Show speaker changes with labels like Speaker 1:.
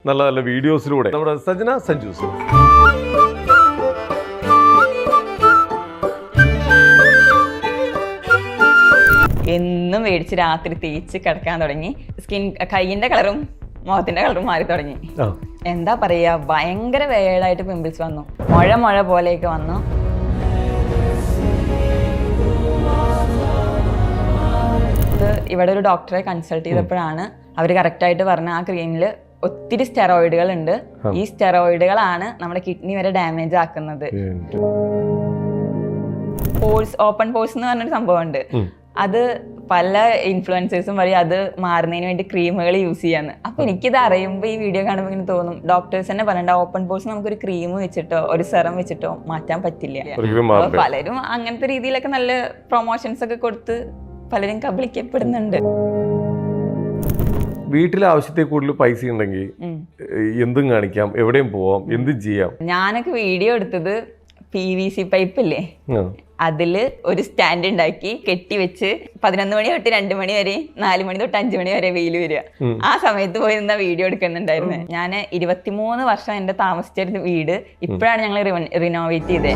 Speaker 1: നല്ല നല്ല വീഡിയോസിലൂടെ നമ്മുടെ സജന സഞ്ജൂസ്.
Speaker 2: എന്നും മേടിച്ച് രാത്രി തേച്ച് കിടക്കാൻ തുടങ്ങി. സ്കിൻ കൈയിന്റെ കളറും മുഖത്തിന്റെ കളറും മാറി തുടങ്ങി. എന്താ പറയാ, ഭയങ്കര വേടായിട്ട് പിമ്പിൾസ് വന്നു, മുഴ പോലെയൊക്കെ വന്നു. ഇവിടെ ഒരു ഡോക്ടറെ കൺസൾട്ട് ചെയ്തപ്പോഴാണ് അവർ കറക്റ്റായിട്ട് പറഞ്ഞ ആ ക്രീമിൽ ഒത്തിരി സ്റ്റെറോയിഡുകൾ ഉണ്ട്. ഈ സ്റ്റെറോയിഡുകളാണ് നമ്മുടെ കിഡ്നി വരെ ഡാമേജ് ആക്കുന്നത്. പോഴ്സ്, ഓപ്പൺ പോഴ്സ് എന്ന് പറഞ്ഞൊരു സംഭവം ഉണ്ട്. അത് പല ഇൻഫ്ലുവൻസേഴ്സും പറയും അത് മാറുന്നതിന് വേണ്ടി ക്രീമുകൾ യൂസ് ചെയ്യാന്ന്. അപ്പൊ എനിക്കിത് അറിയുമ്പോൾ ഈ വീഡിയോ കാണുമ്പോൾ ഇങ്ങനെ തോന്നും, ഡോക്ടേഴ്സ് തന്നെ പറയണ്ട ഓപ്പൺ പോഴ്സ് നമുക്കൊരു ക്രീം വെച്ചിട്ടോ ഒരു സെറം വെച്ചിട്ടോ മാറ്റാൻ പറ്റില്ല. അപ്പൊ പലരും അങ്ങനത്തെ രീതിയിലൊക്കെ നല്ല പ്രൊമോഷൻസ് ഒക്കെ കൊടുത്ത് പലരും കബളിക്കപ്പെടുന്നുണ്ട്.
Speaker 1: വീട്ടിലെ ആവശ്യത്തെ കൂടുതൽ പൈസ ഉണ്ടെങ്കിൽ എന്തും കാണിക്കാം, എവിടെയും പോവാം, എന്തും ചെയ്യാം.
Speaker 2: ഞാനൊക്കെ വീഡിയോ എടുത്തത് PVC പൈപ്പ് ഇല്ലേ, അതില് ഒരു സ്റ്റാൻഡ് ഉണ്ടാക്കി കെട്ടി വെച്ച് 11 മണി തൊട്ട് 2 മണി വരെ, 4 മണി തൊട്ട് 5 മണി വരെ വെയിൽ വരിക. ആ സമയത്ത് പോയി നിന്ന വീഡിയോ എടുക്കുന്നുണ്ടായിരുന്നു. ഞാൻ 23 വർഷം എന്റെ താമസിച്ചിരുന്ന വീട് ഇപ്പോഴാണ് ഞങ്ങൾ റിനോവേറ്റ് ചെയ്തത്.